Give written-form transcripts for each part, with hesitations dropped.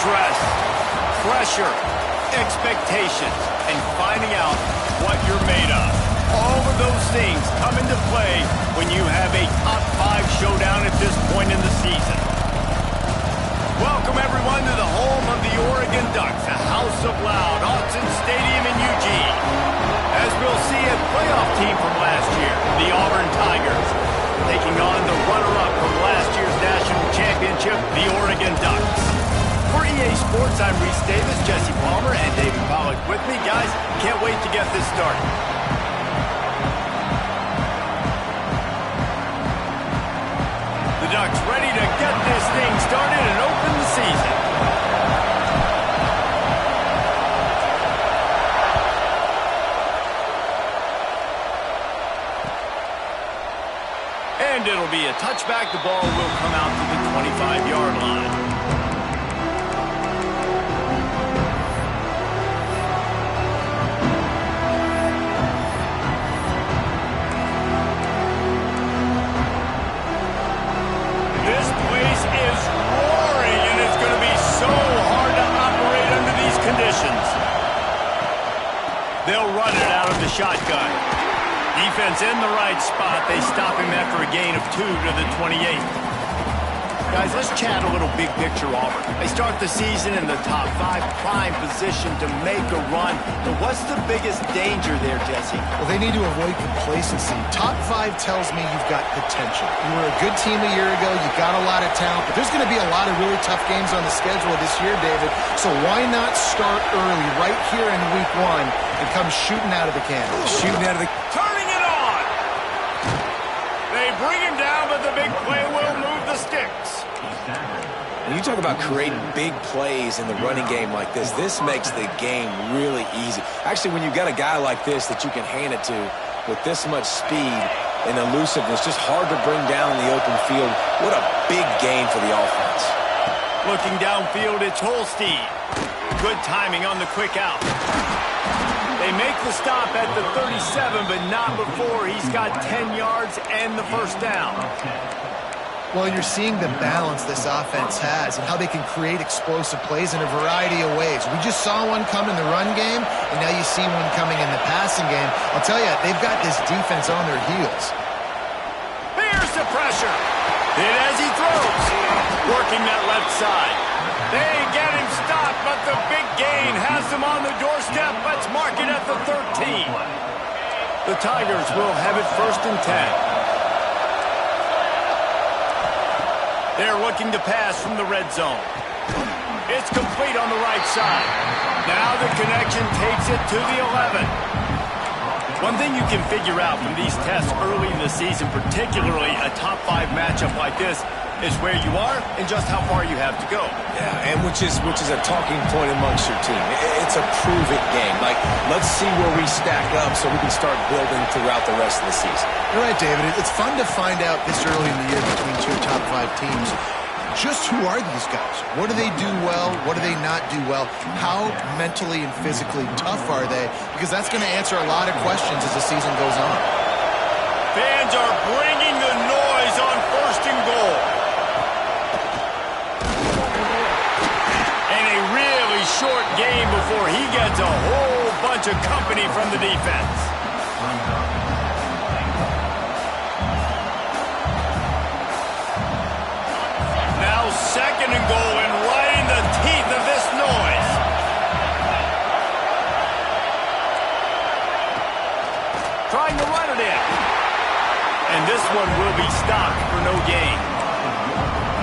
stress, pressure, expectations, and finding out what you're made of. All of those things come into play when you have a top 5 showdown at this point in the season. Welcome, everyone, to the home of the Oregon Ducks, a house of loud, Autzen Stadium in Eugene. As we'll see a playoff team from last year, the Auburn Tigers, taking on the runner-up from last year's national championship, the Oregon Ducks. For EA Sports, I'm Reese Davis, Jesse Palmer, and David Pollack with me. Guys, can't wait to get this started. The Ducks ready to get this thing started and open the season. And it'll be a touchback. The ball will come out to the 25-yard line. This place is roaring, and it's going to be so hard to operate under these conditions. They'll run it out of the shotgun. Defense in the right spot. They stop him after a gain of 2 to the 28. Guys, let's chat a little big picture Auburn. They start the season in the top 5, prime position to make a run. But what's the biggest danger there, Jesse? Well, they need to avoid complacency. Top 5 tells me you've got potential. You were a good team a year ago. You got a lot of talent. But there's going to be a lot of really tough games on the schedule this year, David. So why not start early right here in week 1 and come shooting out of the can? Shooting out of the... Turning it on! They bring him down, but the big play will move the sticks. When you talk about creating big plays in the running game like this makes the game really easy. Actually, when you've got a guy like this that you can hand it to with this much speed and elusiveness, just hard to bring down in the open field. What a big game for the offense. Looking downfield, it's Holstein. Good timing on the quick out. They make the stop at the 37, but not before he's got 10 yards and the first down. Well, you're seeing the balance this offense has and how they can create explosive plays in a variety of ways. We just saw one come in the run game, and now you see one coming in the passing game. I'll tell you, they've got this defense on their heels. Here's the pressure. Hit as he throws. Working that left side. They get him stopped, but the big gain has them on the doorstep. Let's mark it at the 13. The Tigers will have it 1st and 10. They're looking to pass from the red zone. It's complete on the right side. Now the connection takes it to the 11. One thing you can figure out from these tests early in the season, particularly a top 5 matchup like this, is where you are and just how far you have to go. Yeah, and which is a talking point amongst your team. It's a prove-it game. Like, let's see where we stack up so we can start building throughout the rest of the season. You're right, David. It's fun to find out this early in the year between 2 top 5 teams. Just who are these guys? What do they do well? What do they not do well? How mentally and physically tough are they? Because that's going to answer a lot of questions as the season goes on. Fans are bringing the noise on 1st and goal. And a really short game before he gets a whole bunch of company from the defense. Now 2nd and goal, and right in the teeth of this noise. Trying to run it in. And this one will be stopped for no gain.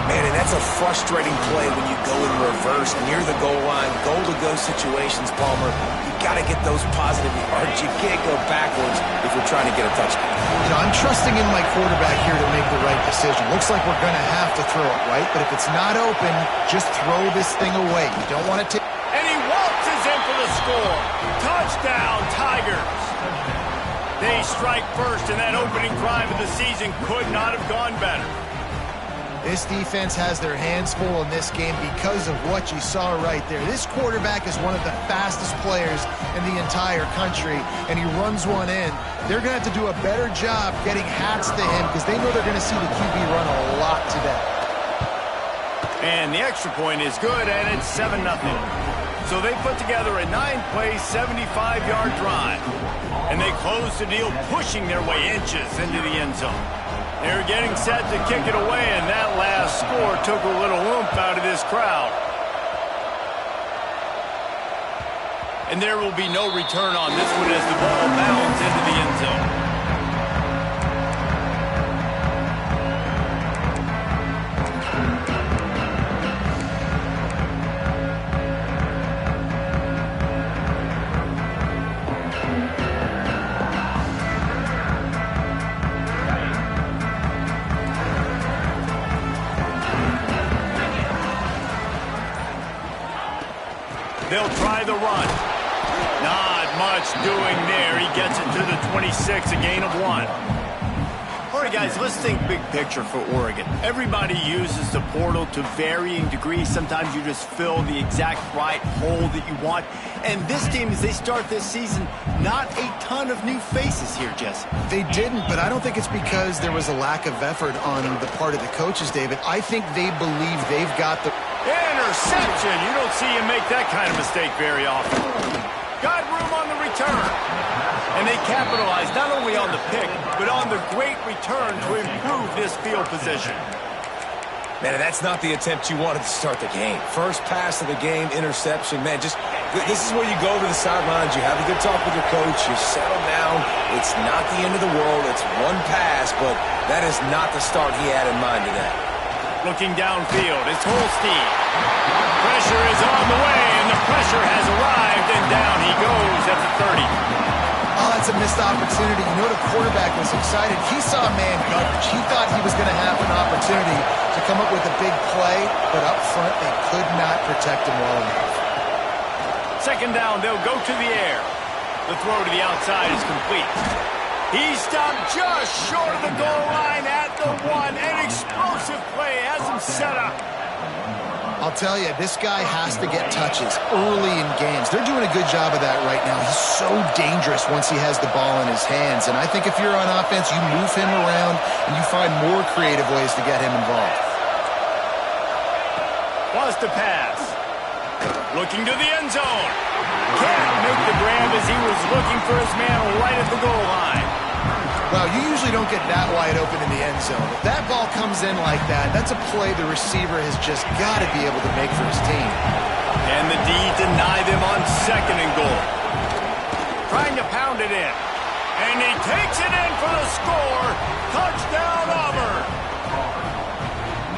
Man, and that's a frustrating play when you go in reverse near the goal line, goal-to-go situations, Palmer. You got to get those positive yards. You can't go backwards if you're trying to get a touchdown. You know, I'm trusting in my quarterback here to make the right decision. Looks like we're going to have to throw it, right? But if it's not open, just throw this thing away. You don't want to take... And he waltzes in for the score. Touchdown, Tigers. They strike first, and that opening drive of the season could not have gone better. This defense has their hands full in this game because of what you saw right there. This quarterback is one of the fastest players in the entire country, and he runs one in. They're going to have to do a better job getting hats to him because they know they're going to see the QB run a lot today. And the extra point is good, and it's 7-0. So they put together a 9-play, 75-yard drive. And they close the deal, pushing their way inches into the end zone. They're getting set to kick it away, and that last score took a little oomph out of this crowd. And there will be no return on this one as the ball bounds into the end zone. They'll try the run. Not much doing there. He gets it to the 26, a gain of 1. All right, guys, let's think big picture for Oregon. Everybody uses the portal to varying degrees. Sometimes you just fill the exact right hole that you want. And this team, as they start this season, not a ton of new faces here, Jesse. They didn't, but I don't think it's because there was a lack of effort on the part of the coaches, David. I think they believe they've got the... Interception! You don't see him make that kind of mistake very often. Got room on the return. And they capitalized not only on the pick, but on the great return to improve this field position. Man, that's not the attempt you wanted to start the game. First pass of the game, interception. Man, just this is where you go to the sidelines. You have a good talk with your coach. You settle down. It's not the end of the world. It's one pass, but that is not the start he had in mind today. Looking downfield, it's Holstein. Pressure is on the way, and the pressure has arrived, and down he goes at the 30. Oh, that's a missed opportunity. You know, the quarterback was excited. He saw man coverage. He thought he was going to have an opportunity to come up with a big play, but up front, they could not protect him well enough. Second down, they'll go to the air. The throw to the outside is complete. He stopped just short of the goal line at the 1. An explosive play has him set up. I'll tell you, this guy has to get touches early in games. They're doing a good job of that right now. He's so dangerous once he has the ball in his hands. And I think if you're on offense, you move him around and you find more creative ways to get him involved. Wants to pass. Looking to the end zone. Can't make the grab as he was looking for his man right at the goal line. Well, you usually don't get that wide open in the end zone. If that ball comes in like that, that's a play the receiver has just got to be able to make for his team. And the D denied them on 2nd and goal. Trying to pound it in. And he takes it in for the score. Touchdown, Auburn.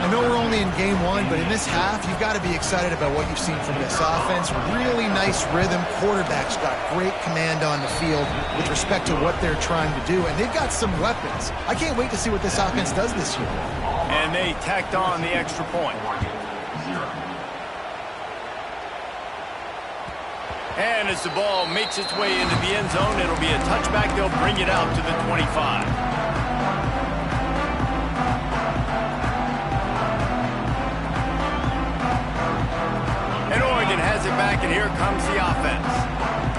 I know we're only in game 1, but in this half, you've got to be excited about what you've seen from this offense. Really nice rhythm. Quarterback's got great command on the field with respect to what they're trying to do, and they've got some weapons. I can't wait to see what this offense does this year. And they tacked on the extra point. And as the ball makes its way into the end zone, it'll be a touchback. They'll bring it out to the 25. And Oregon has it back, and here comes the offense.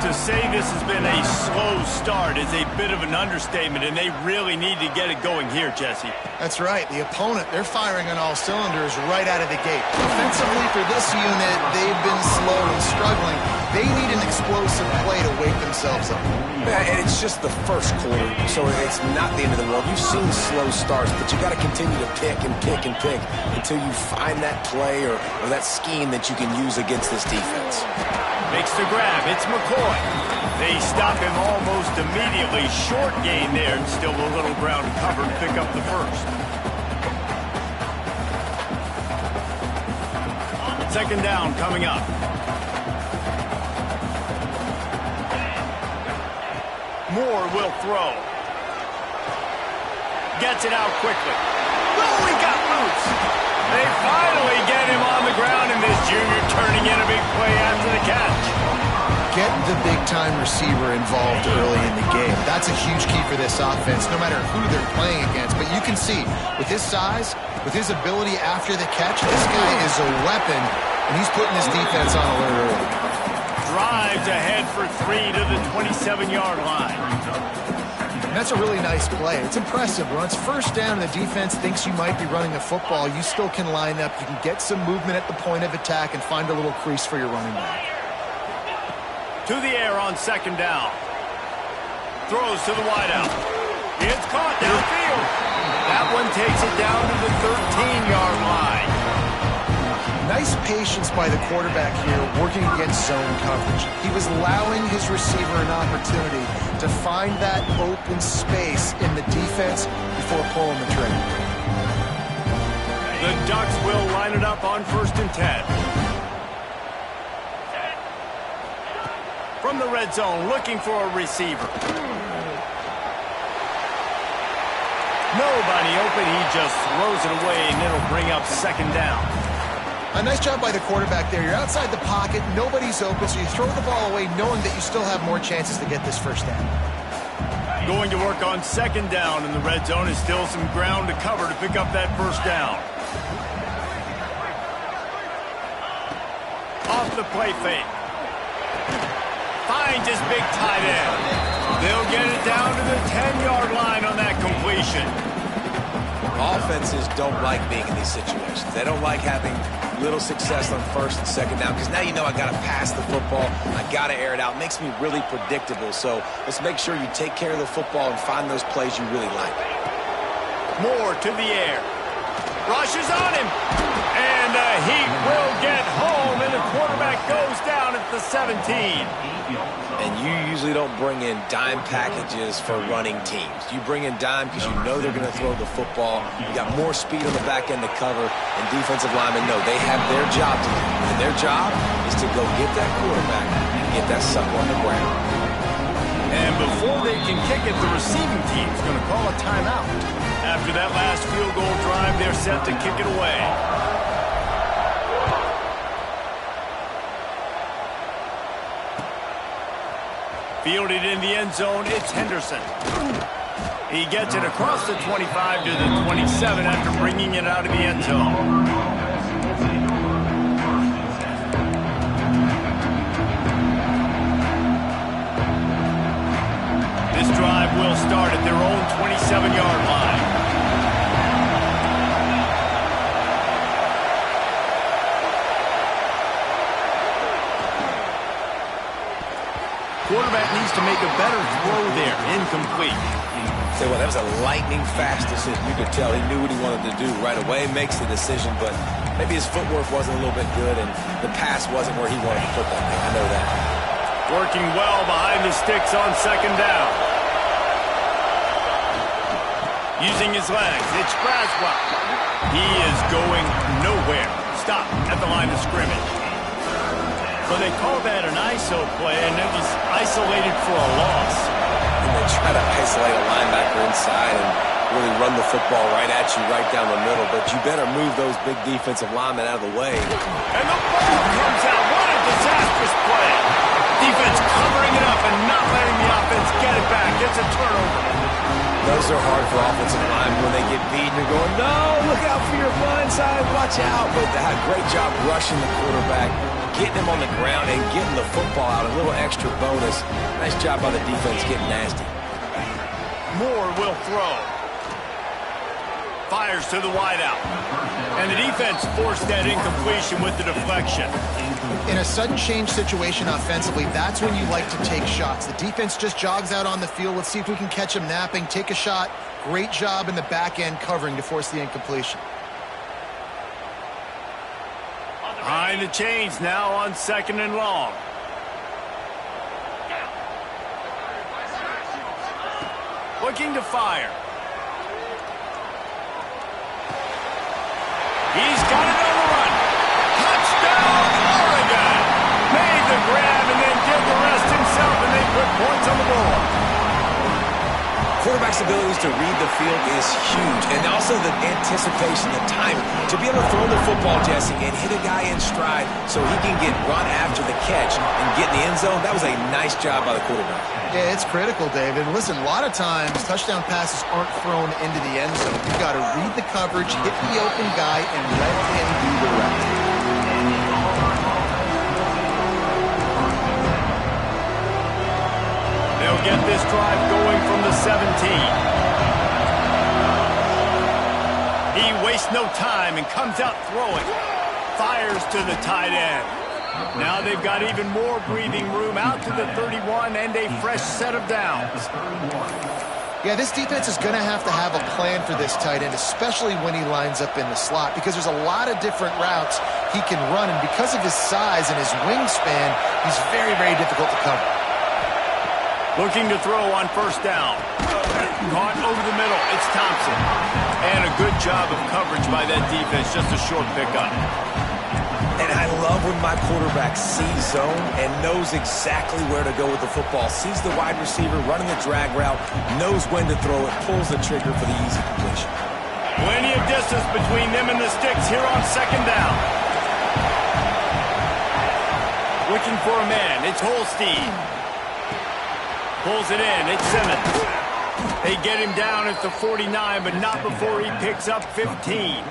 To say this has been a slow start is a bit of an understatement, and they really need to get it going here, Jesse. That's right. The opponent, they're firing on all cylinders right out of the gate. Offensively for this unit, they've been slow and struggling. They need an explosive play to wake themselves up. And it's just the first quarter, so it's not the end of the world. You've seen slow starts, but you got to continue to pick and pick and pick until you find that play or that scheme that you can use against this defense. Makes the grab. It's McCoy. They stop him almost immediately. Short gain there, and still a little ground to cover to pick up the first. Second down coming up. Moore will throw. Gets it out quickly. Oh, he got loose. They finally get him on the ground, and this junior turning in a big play after the catch. Get the big-time receiver involved early in the game. That's a huge key for this offense, no matter who they're playing against. But you can see, with his size, with his ability after the catch, this guy is a weapon, and he's putting his defense on alert early. Drives ahead for 3 to the 27-yard line. And that's a really nice play. It's impressive. When it's first down and the defense thinks you might be running the football, you still can line up. You can get some movement at the point of attack and find a little crease for your running back. To the air on second down. Throws to the wideout. It's caught downfield. That one takes it down to the 13-yard line. Nice patience by the quarterback here working against zone coverage. He was allowing his receiver an opportunity to find that open space in the defense before pulling the trigger. The Ducks will line it up on 1st and 10. From the red zone, looking for a receiver. Nobody open. He just throws it away, and it'll bring up 2nd down. A nice job by the quarterback there. You're outside the pocket, nobody's open, so you throw the ball away knowing that you still have more chances to get this 1st down. Going to work on 2nd down in the red zone. Is still some ground to cover to pick up that 1st down. Off the play fake. Finds his big tight end. They'll get it down to the 10-yard line on that completion. Offenses don't like being in these situations. They don't like having little success on 1st and 2nd down because now you know I got to pass the football. I got to air it out. It makes me really predictable. So let's make sure you take care of the football and find those plays you really like. More to the air. Rushes on him. And he will get home, and the quarterback goes down at the 17. And you usually don't bring in dime packages for running teams. You bring in dime because you know they're going to throw the football. You got more speed on the back end to cover, and defensive linemen know they have their job to do. And their job is to go get that quarterback and get that sucker on the ground. And before they can kick it, the receiving team's going to call a timeout. After that last field goal drive, they're set to kick it away. Fielded in the end zone, it's Henderson. He gets it across the 25 to the 27 after bringing it out of the end zone. This drive will start at their own 27-yard line. Quarterback needs to make a better throw there. Incomplete. Say, well, that was a lightning-fast decision. You could tell he knew what he wanted to do right away, makes the decision, but maybe his footwork wasn't a little bit good, and the pass wasn't where he wanted to put that thing. I know that. Working well behind the sticks on 2nd down. Using his legs, it's Braswell. He is going nowhere. Stop at the line of scrimmage. So they call that an ISO play, and it was isolated for a loss. And they try to isolate a linebacker inside and really run the football right at you, right down the middle. But you better move those big defensive linemen out of the way. And the ball comes out. What a disastrous play. Defense covering it up and not letting the offense get it back. It's a turnover. Those are hard for offensive linemen when they get beat. You're going, no, look out for your blind side. Watch out. But they had a great job rushing the quarterback, getting him on the ground and getting the football out. A little extra bonus. Nice job by the defense getting nasty. Moore will throw. Fires to the wideout. And the defense forced that incompletion with the deflection. In a sudden change situation offensively, that's when you like to take shots. The defense just jogs out on the field. Let's see if we can catch him napping. Take a shot. Great job in the back end covering to force the incompletion. Behind the chains now on 2nd and long. Looking to fire. He's got it on the run. Touchdown, Oregon. Made the grab and then did the rest himself, and they put points on the board. Quarterback's abilities to read the field is huge, and also the anticipation, the timing. To be able to throw the football, Jesse, and hit a guy in stride so he can get run after the catch and get in the end zone, that was a nice job by the quarterback. Yeah, it's critical, David. Listen, a lot of times touchdown passes aren't thrown into the end zone. You've got to read the coverage, hit the open guy, and let him do the rest. They'll get this drive going from the 17. He wastes no time and comes out throwing. Fires to the tight end. Now they've got even more breathing room out to the 31 and a fresh set of downs. Yeah, this defense is going to have a plan for this tight end, especially when he lines up in the slot, because there's a lot of different routes he can run, and because of his size and his wingspan, he's very, very difficult to cover. Looking to throw on first down. Caught over the middle. It's Thompson. And a good job of coverage by that defense. Just a short pickup. And I love when my quarterback sees zone and knows exactly where to go with the football. Sees the wide receiver running the drag route, knows when to throw it, pulls the trigger for the easy completion. Plenty of distance between them and the sticks here on second down. Looking for a man. It's Holstein. Pulls it in. It's Simmons. They get him down at the 49, but not before he picks up 15.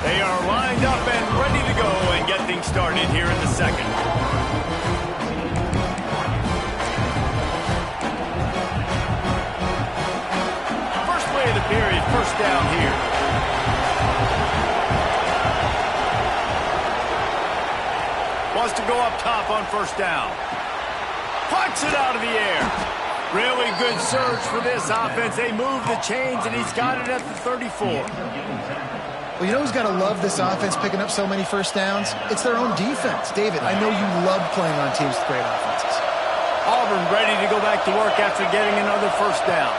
They are lined up and ready to go and get things started here in the second. First play of the period, first down here. Wants to go up top on first down. Pucks it out of the air. Really good surge for this offense. They move the chains, and he's got it at the 34. Well, you know who's got to love this offense picking up so many first downs? It's their own defense. David, I know you love playing on teams with great offenses. Auburn ready to go back to work after getting another first down.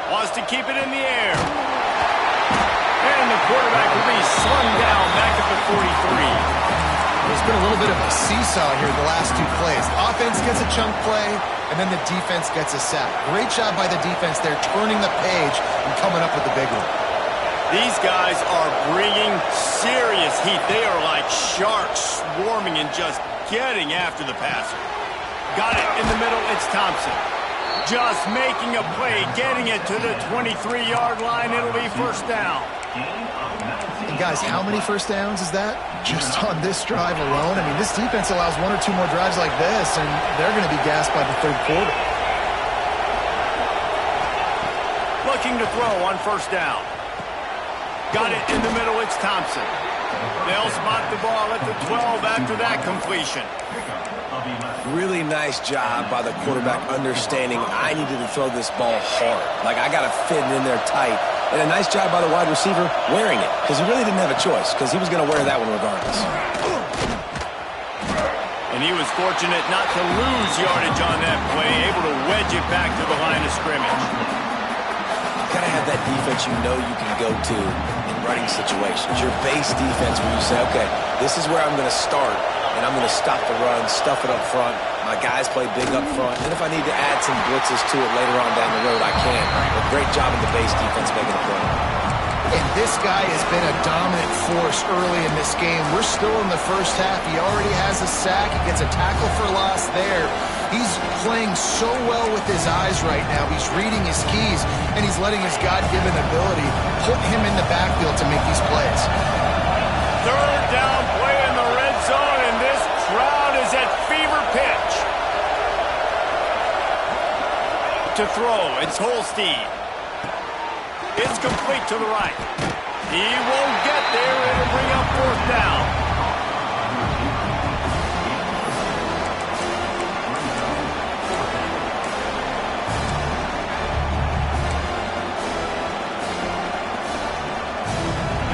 Wants to keep it in the air. And the quarterback will be slung down back at the 43. There's been a little bit of a seesaw here the last two plays. Offense gets a chunk play, and then the defense gets a sack. Great job by the defense there, turning the page and coming up with the big one. These guys are bringing serious heat. They are like sharks swarming and just getting after the passer. Got it in the middle. It's Thompson. Just making a play, getting it to the 23-yard line. It'll be first down. And guys, how many first downs is that? Just on this drive alone? I mean, this defense allows one or two more drives like this, and they're going to be gassed by the third quarter. Looking to throw on first down. Got it in the middle. It's Thompson. They'll spot the ball at the 12 after that completion. Really nice job by the quarterback understanding I needed to throw this ball hard. Like, I got to fit it in there tight. And a nice job by the wide receiver wearing it, because he really didn't have a choice, because he was going to wear that one regardless. And he was fortunate not to lose yardage on that play, able to wedge it back to the line of scrimmage. You got to have that defense you know you can go to in running situations. Your base defense where you say, okay, this is where I'm going to start, and I'm going to stop the run, stuff it up front. My guys play big up front, and if I need to add some blitzes to it later on down the road, I can. But great job in the base defense making a play. And this guy has been a dominant force early in this game. We're still in the first half. He already has a sack. He gets a tackle for loss there. He's playing so well with his eyes right now. He's reading his keys, and he's letting his God-given ability put him in the backfield to make these plays. Third down play in the red zone, and this crowd is at fever pitch. To throw, it's Holstein. It's complete to the right. He won't get there. It'll bring up fourth down.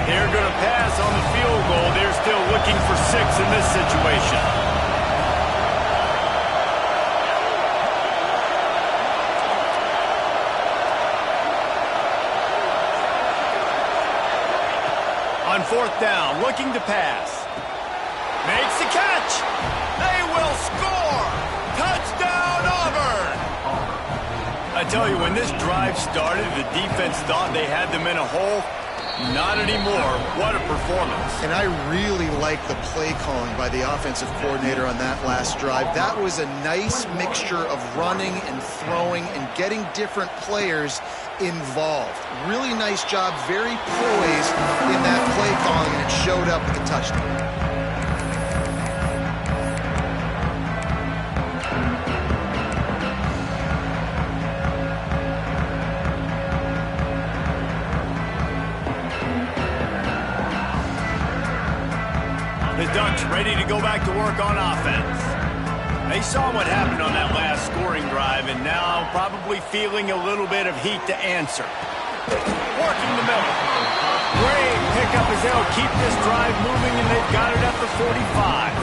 They're going to pass on the field goal. They're still looking for 6 in this situation. On fourth down, looking to pass. Makes the catch. They will score. Touchdown, Auburn. I tell you, when this drive started, the defense thought they had them in a hole. Not anymore. What a performance. And I really like the play calling by the offensive coordinator on that last drive. That was a nice mixture of running and throwing and getting different players involved. Really nice job, very poised in that play calling, and it showed up with a touchdown. The Ducks ready to go back to work on offense. They saw what happened on that last scoring drive and now probably feeling a little bit of heat to answer. Working the middle. Great pickup as they'll keep this drive moving, and they've got it at the 45.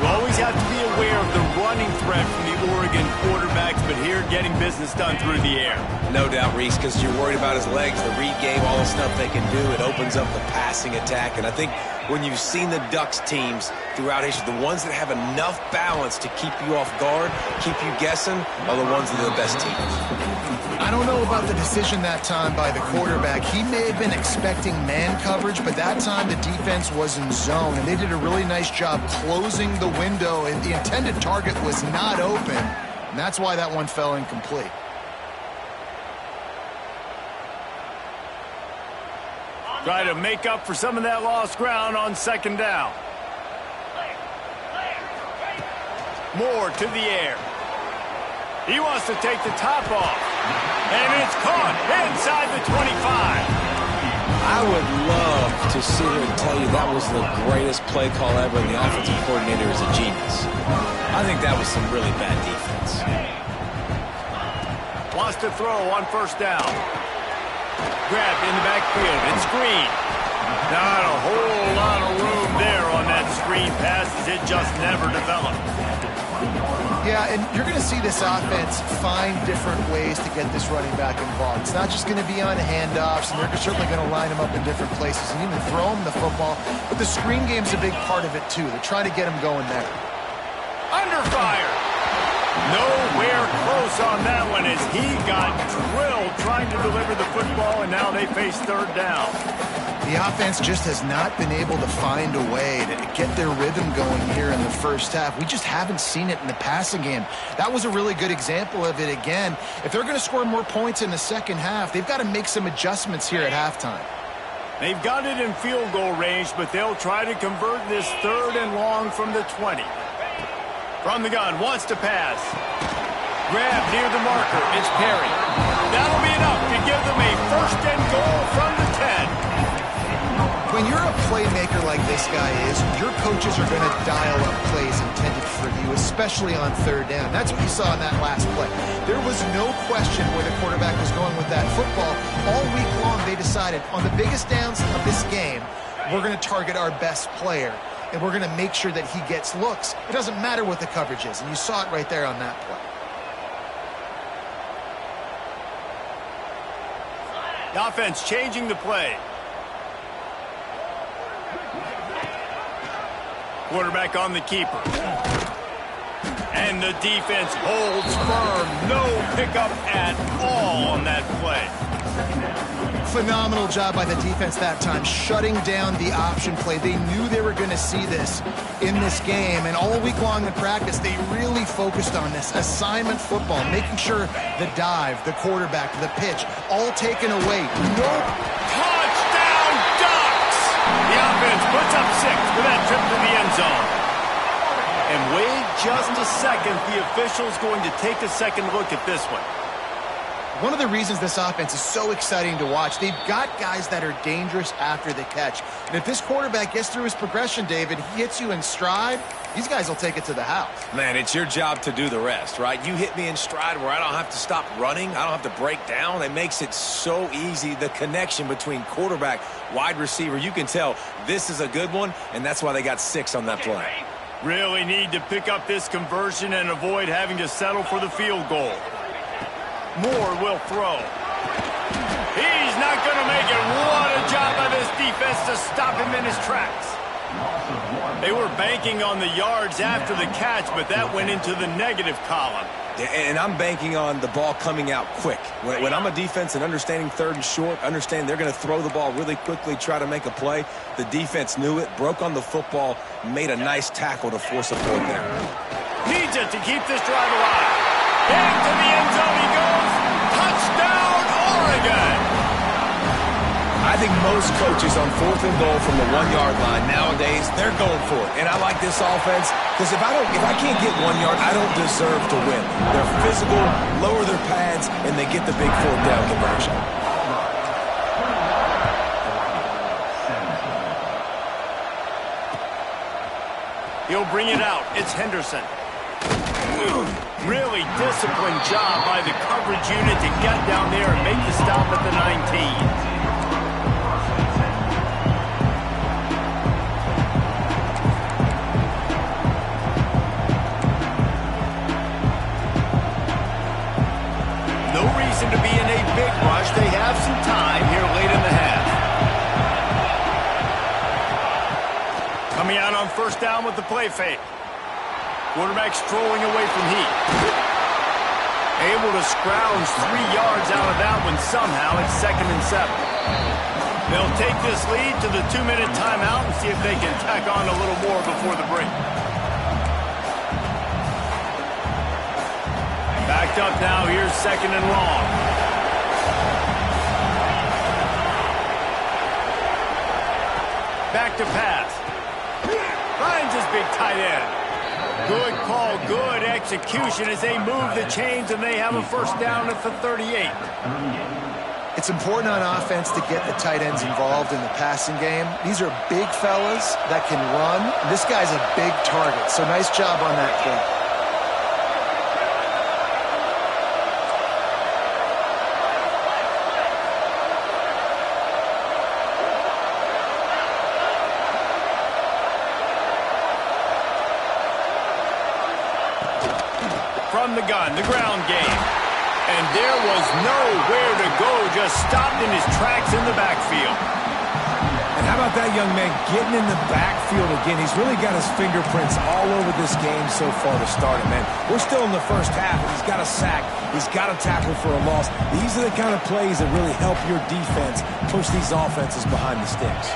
You always have to be aware of the running threat from the Oregon quarterbacks, but here getting business done through the air. No doubt, Reese, because you're worried about his legs, the read game, all the stuff they can do. It opens up the passing attack, and I think when you've seen the Ducks teams throughout history, the ones that have enough balance to keep you off guard, keep you guessing, are the ones that are the best teams. I don't know about the decision that time by the quarterback. He may have been expecting man coverage, but that time the defense was in zone, and they did a really nice job closing the window, and the intended target was not open, and that's why that one fell incomplete. Try to make up for some of that lost ground on second down. Moore to the air. He wants to take the top off. And it's caught inside the 25. I would love to sit here and tell you that was the greatest play call ever, and the offensive coordinator is a genius. I think that was some really bad defense. Wants to throw on first down. Grabbed in the backfield and screen. Not a whole lot of room there on that screen pass, as it just never developed. Yeah, and you're going to see this offense find different ways to get this running back involved. It's not just going to be on handoffs, and they're certainly going to line him up in different places and even throw him the football. But the screen game's a big part of it, too. They're trying to get him going there. Under fire. Nowhere close on that one as he got drilled trying to deliver the football, and now they face third down. The offense just has not been able to find a way to get their rhythm going here in the first half. We just haven't seen it in the passing game. That was a really good example of it again. If they're going to score more points in the second half, they've got to make some adjustments here at halftime. They've got it in field goal range, but they'll try to convert this third and long from the 20. From the gun, wants to pass. Grab near the marker. It's Perry. That'll be enough to give them a first and goal from the 10. When you're a playmaker like this guy is, your coaches are going to dial up plays intended for you, especially on third down. That's what you saw in that last play. There was no question where the quarterback was going with that football. All week long, they decided on the biggest downs of this game, we're going to target our best player, and we're going to make sure that he gets looks. It doesn't matter what the coverage is, and you saw it right there on that play. The offense changing the play. Quarterback on the keeper. And the defense holds firm. No pickup at all on that play. Phenomenal job by the defense that time, shutting down the option play. They knew they were going to see this in this game, and all week long in practice, they really focused on this assignment football, making sure the dive, the quarterback, the pitch, all taken away. Nope. Touchdown, Ducks! The offense puts up 6 for that trip to the end zone. And wait just a second. The official's going to take a second look at this one. One of the reasons this offense is so exciting to watch, they've got guys that are dangerous after the catch. And if this quarterback gets through his progression, David, he hits you in stride, these guys will take it to the house. Man, it's your job to do the rest, right? You hit me in stride where I don't have to stop running. I don't have to break down. It makes it so easy, the connection between quarterback, wide receiver. You can tell this is a good one, and that's why they got 6 on that play. Really need to pick up this conversion and avoid having to settle for the field goal. Moore will throw. He's not going to make it. What a job by this defense to stop him in his tracks. They were banking on the yards after the catch, but that went into the negative column. And I'm banking on the ball coming out quick. When I'm a defense and understanding third and short, understand they're going to throw the ball really quickly, try to make a play. The defense knew it, broke on the football, made a nice tackle to force a fourth down. Needs it to keep this drive alive. Into the end zone he goes. Touchdown, Oregon! I think most coaches on 4th and goal from the 1-yard line nowadays, they're going for it. And I like this offense because if I can't get 1 yard, I don't deserve to win. They're physical, lower their pads, and they get the big 4th down conversion. He'll bring it out. It's Henderson. Really disciplined job by the coverage unit to get down there and make the stop at the 19. To be in a big rush. They have some time here late in the half. Coming out on 1st down with the play fake. Quarterback strolling away from heat. Able to scrounge 3 yards out of that one somehow. It's 2nd and 7. They'll take this lead to the 2-minute timeout and see if they can tack on a little more before the break. Backed up now. Here's 2nd and long. Back to pass. Finds his big tight end. Good call, good execution as they move the chains and they have a 1st down at the 38. It's important on offense to get the tight ends involved in the passing game. These are big fellas that can run. This guy's a big target, so nice job on that play. From the gun, the ground game. And there was nowhere to go, just stopped in his tracks in the backfield. And how about that young man getting in the backfield again? He's really got his fingerprints all over this game so far to start it, man. We're still in the 1st half, and he's got a sack. He's got a tackle for a loss. These are the kind of plays that really help your defense push these offenses behind the sticks.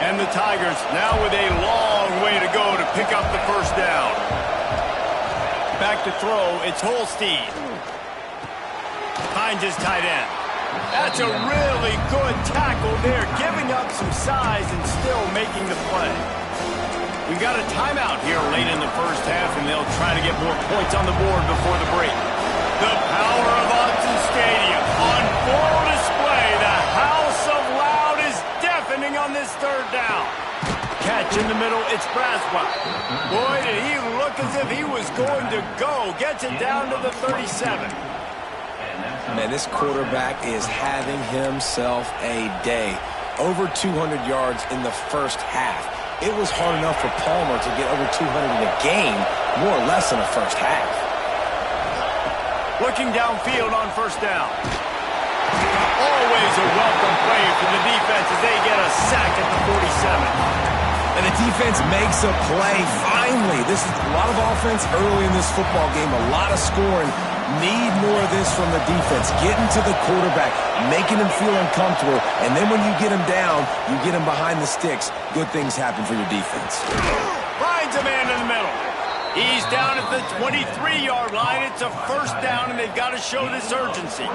And the Tigers now with a long way to go to pick up the 1st down. Back to throw, it's Holstein. Finds his tight end. That's a really good tackle there, giving up some size and still making the play. We got a timeout here late in the 1st half, and they'll try to get more points on the board before the break. The power of Autzen Stadium on full display. The house of loud is deafening on this 3rd down. Catch in the middle, it's Braswell. Boy, did he look as if he was going to go. Gets it down to the 37. Man, this quarterback is having himself a day. Over 200 yards in the 1st half. It was hard enough for Palmer to get over 200 in a game, more or less in the 1st half. Looking downfield on 1st down. Always a welcome play for the defense as they get a sack at the 47. And the defense makes a play, finally. This is a lot of offense early in this football game, a lot of scoring. Need more of this from the defense. Getting to the quarterback, making him feel uncomfortable, and then when you get him down, you get him behind the sticks. Good things happen for your defense. Finds a man in the middle. He's down at the 23-yard line. It's a 1st down, and they've got to show this urgency.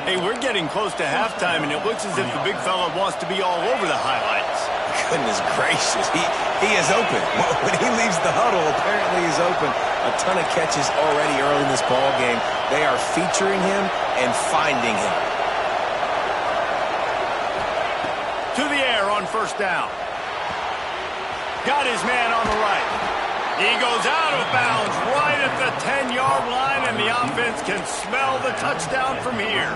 Hey, we're getting close to halftime, and it looks as if the big fella wants to be all over the highlights. Goodness gracious, he is open. When he leaves the huddle, apparently he's open. A ton of catches already early in this ball game. They are featuring him and finding him. To the air on 1st down. Got his man on the right. He goes out of bounds right at the 10-yard line, and the offense can smell the touchdown from here.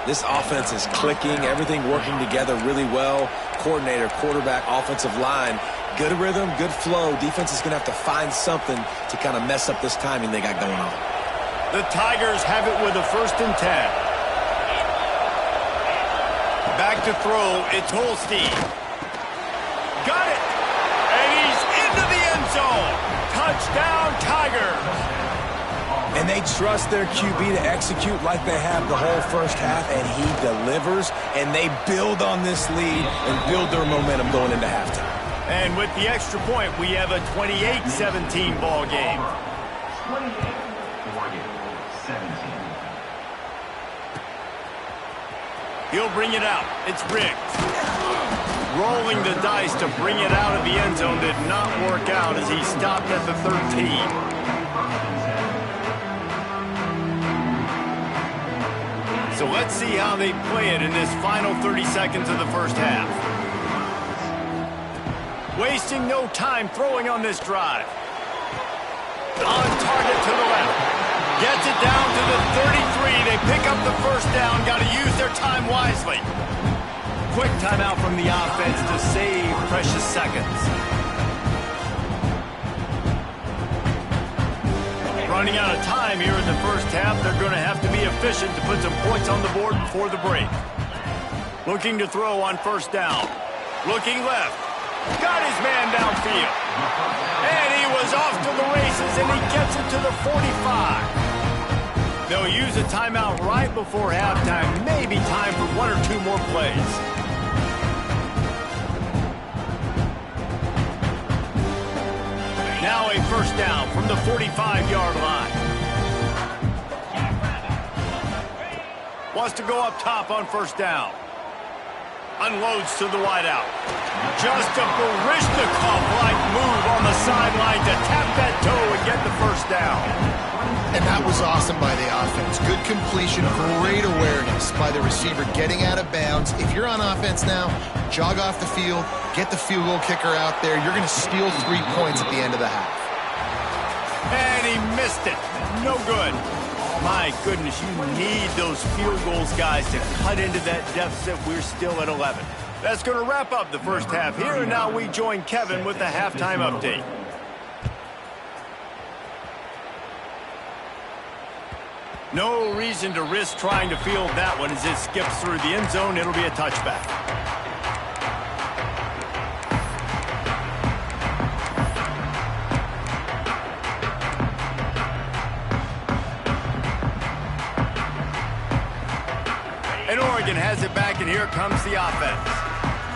This offense is clicking, everything working together really well. Coordinator, quarterback, offensive line, good rhythm, good flow. Defense is going to have to find something to kind of mess up this timing they got going on. The Tigers have it with a 1st and 10. Back to throw, it's Holstein. zone. Touchdown, Tigers. And they trust their QB to execute like they have the whole first half, and he delivers, and they build on this lead and build their momentum going into halftime. And with the extra point, we have a 28-17 ball game. 28-17. He'll bring it out. It's rigged. Rolling the dice to bring it out of the end zone did not work out as he stopped at the 13. So let's see how they play it in this final 30 seconds of the first half. Wasting no time throwing on this drive. On target to the left. Gets it down to the 33. They pick up the first down. Got to use their time wisely. Quick timeout from the offense to save precious seconds. Running out of time here in the first half. They're going to have to be efficient to put some points on the board before the break. Looking to throw on first down. Looking left. Got his man downfield. And he was off to the races, and he gets it to the 45. They'll use a timeout right before halftime. Maybe time for one or two more plays. Now a first down from the 45-yard line. Wants to go up top on first down. Unloads to the wideout. Just a Baryshnikov-like move on the sideline to tap that toe and get the first down. And that was awesome by the offense. Good completion, great awareness by the receiver getting out of bounds. If you're on offense now, jog off the field, get the field goal kicker out there. You're going to steal 3 points at the end of the half. And he missed it. No good. My goodness, you need those field goals, guys, to cut into that deficit. We're still at 11. That's going to wrap up the first half here, and now we join Kevin with the halftime update. No reason to risk trying to field that one as it skips through the end zone. It'll be a touchback. And Oregon has it back, and here comes the offense.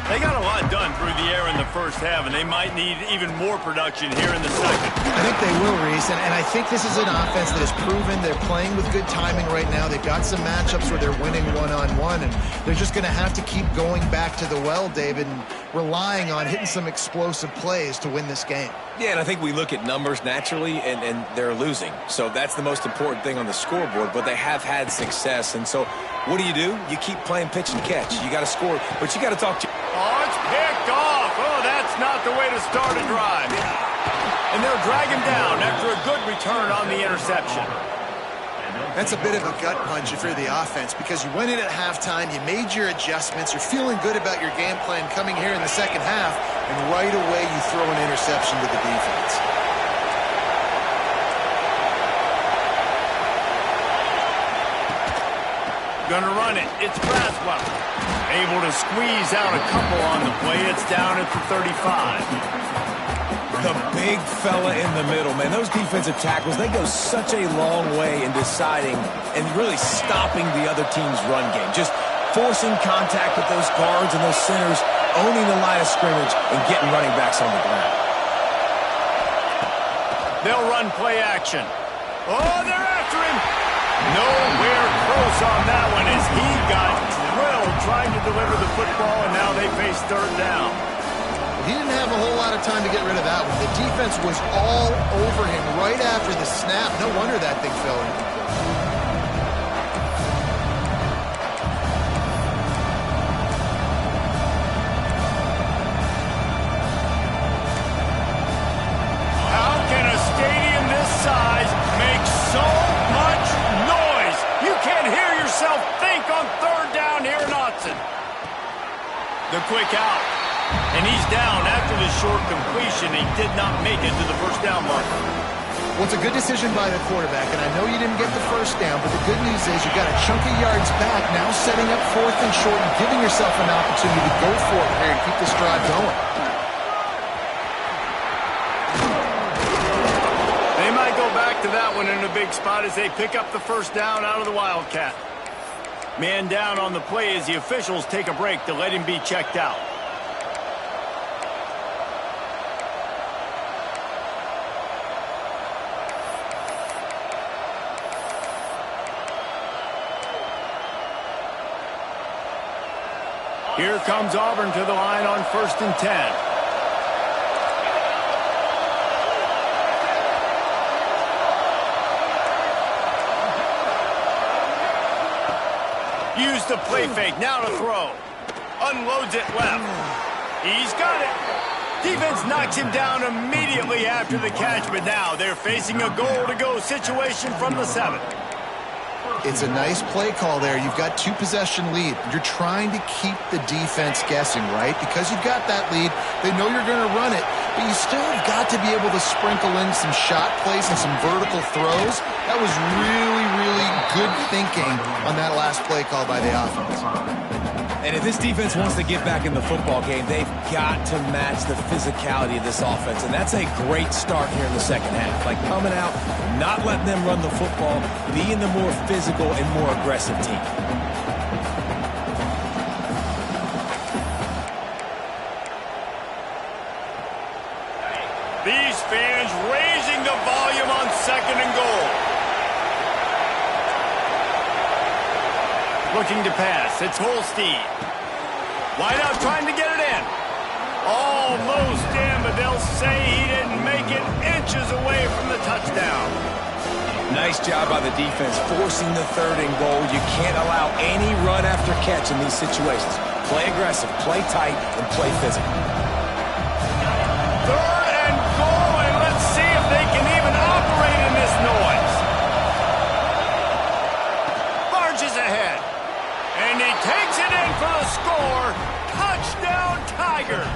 They got a lot done through the air in the first half, and they might need even more production here in the second. I think they will, Reese, and I think this is an offense that has proven they're playing with good timing right now. They've got some matchups where they're winning one-on-one, and they're just going to have to keep going back to the well, David, and relying on hitting some explosive plays to win this game. Yeah, and I think we look at numbers naturally, and they're losing. So that's the most important thing on the scoreboard, but they have had success. And so what do? You keep playing pitch and catch. You got to score, but you got to talk to... Oh, it's picked off. Oh, that's not the way to start a drive. And they'll drag him down after a good return on the interception. That's a bit of a gut punch if you're the offense because you went in at halftime, you made your adjustments, you're feeling good about your game plan coming here in the second half, and right away you throw an interception to the defense. Gonna run it. It's Braswell. Able to squeeze out a couple on the play. It's down at the 35. The big fella in the middle, man. Those defensive tackles, they go such a long way in deciding and really stopping the other team's run game. Just forcing contact with those guards and those centers, owning the line of scrimmage, and getting running backs on the ground. They'll run play action. Oh, they're after him. Nowhere close on that one as he got drilled trying to deliver the football, and now they face third down. He didn't have a whole lot of time to get rid of that one. The defense was all over him right after the snap. No wonder that thing fell in. How can a stadium this size make so much noise? You can't hear yourself think on third down here in Autzen. The quick out. And he's down after the short completion. He did not make it to the first down marker. Well, it's a good decision by the quarterback, and I know you didn't get the first down, but the good news is you got a chunk of yards back, now setting up fourth and short and giving yourself an opportunity to go for it here and keep this drive going. go back to that one in a big spot as they pick up the first down out of the Wildcat. Man down on the play as the officials take a break to let him be checked out. Here comes Auburn to the line on 1st and 10. Use the play fake, now to throw. Unloads it left. He's got it. Defense knocks him down immediately after the catch, but now they're facing a goal-to-go situation from the 7. It's a nice play call there. You've got 2-possession lead. You're trying to keep the defense guessing, right? Because you've got that lead, they know you're going to run it, but you still have got to be able to sprinkle in some shot plays and some vertical throws. That was really, really good thinking on that last play call by the offense. And if this defense wants to get back in the football game, they've got to match the physicality of this offense. And that's a great start here in the second half. Like coming out, not letting them run the football, being the more physical and more aggressive team. These fans raising the volume on 2nd and goal. Looking to pass. It's Holstein. Wide out trying to get it in. Almost in, but they'll say he didn't make it inches away from the touchdown. Nice job by the defense forcing the 3rd and goal. You can't allow any run after catch in these situations. Play aggressive, play tight, and play physical. 3rd and goal, and let's see if they can even operate in this noise. Barges ahead. And he takes it in for the score. Touchdown, Tigers.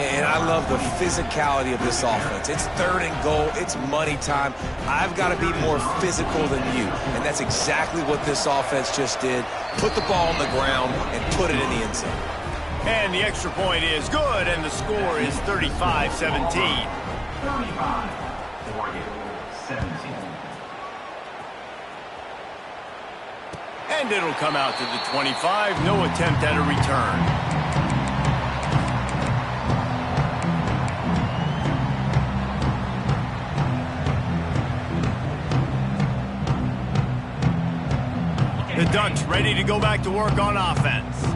And I love the physicality of this offense. It's 3rd and goal. It's money time. I've got to be more physical than you. And that's exactly what this offense just did. Put the ball on the ground and put it in the end zone. And the extra point is good, and the score is 35-17. 35-17. And it'll come out to the 25. No attempt at a return. The Ducks ready to go back to work on offense.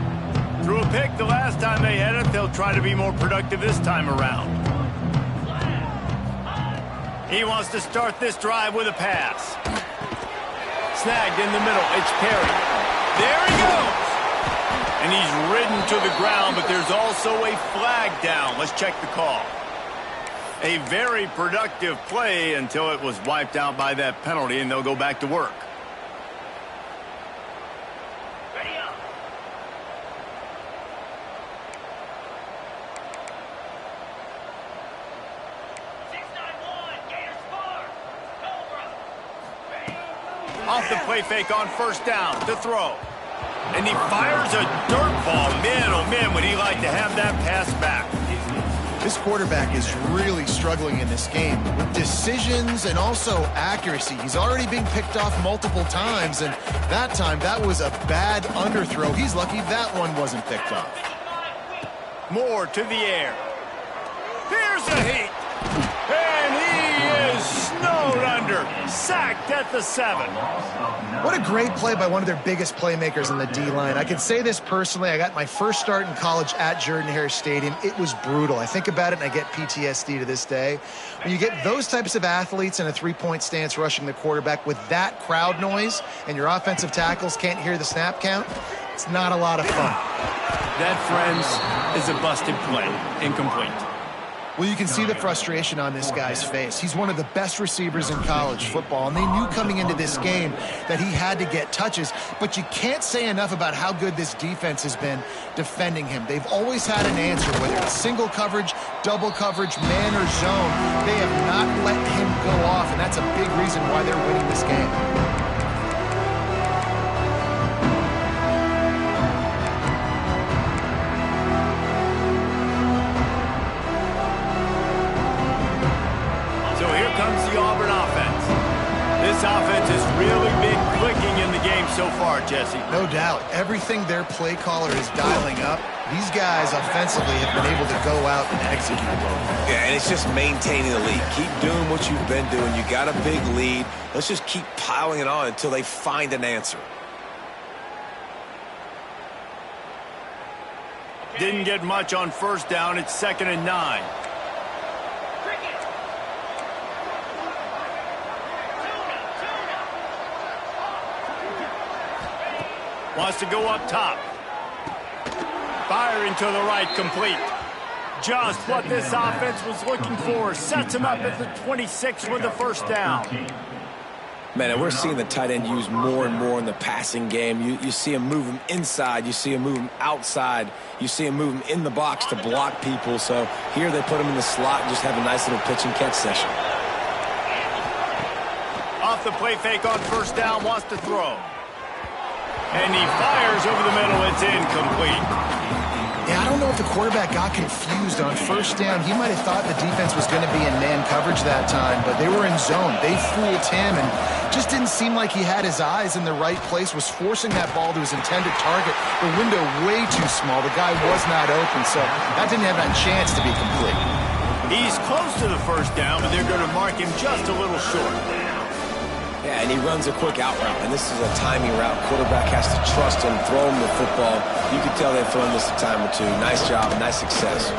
Threw a pick the last time they had it. They'll try to be more productive this time around. He wants to start this drive with a pass. Snagged in the middle. It's Perry. There he goes. And he's ridden to the ground, but there's also a flag down. Let's check the call. A very productive play until it was wiped out by that penalty, and they'll go back to work. Off the play fake on 1st down to throw. And he fires a dirt ball. Man, oh man, would he like to have that pass back. This quarterback is really struggling in this game with decisions and also accuracy. He's already being picked off multiple times, and that time that was a bad underthrow. He's lucky that one wasn't picked off. More to the air. Here's a heat. And he is snowed under. Sacked at the 7. What a great play by one of their biggest playmakers in the D-line. I can say this personally. I got my first start in college at Jordan-Hare Stadium. It was brutal. I think about it and I get PTSD to this day. When you get those types of athletes in a three-point stance rushing the quarterback with that crowd noise and your offensive tackles can't hear the snap count, it's not a lot of fun. That, friends, is a busted play. Incomplete. Well, you can see the frustration on this guy's face. He's one of the best receivers in college football, and they knew coming into this game that he had to get touches, but you can't say enough about how good this defense has been defending him. They've always had an answer, whether it's single coverage, double coverage, man or zone. They have not let him go off, and that's a big reason why they're winning this game. comes the Auburn offense. This offense has really been clicking in the game so far, Jesse. No doubt. Everything their play caller is dialing up, these guys offensively have been able to go out and execute. Yeah, and it's just maintaining the lead. Keep doing what you've been doing. You got a big lead. Let's just keep piling it on until they find an answer. Didn't get much on first down. It's 2nd and 9. Wants to go up top. Firing to the right, complete. Just what this offense was looking for. Sets him up at the 26 with the first down. Man, and we're seeing the tight end used more and more in the passing game. You see him move him inside. You see him move him outside. You see him move him in the box to block people. So here they put him in the slot and just have a nice little pitch and catch session. Off the play fake on first down, wants to throw. And he fires over the middle. It's incomplete. Yeah, I don't know if the quarterback got confused on first down. He might have thought the defense was going to be in man coverage that time, but they were in zone. They fooled him and just didn't seem like he had his eyes in the right place, was forcing that ball to his intended target. The window way too small. The guy was not open, so that didn't have that chance to be complete. He's close to the first down, but they're going to mark him just a little short. Yeah, and he runs a quick out route, and this is a timing route. Quarterback has to trust him, throw him the football. You can tell they've thrown this a time or two. Nice job, nice success.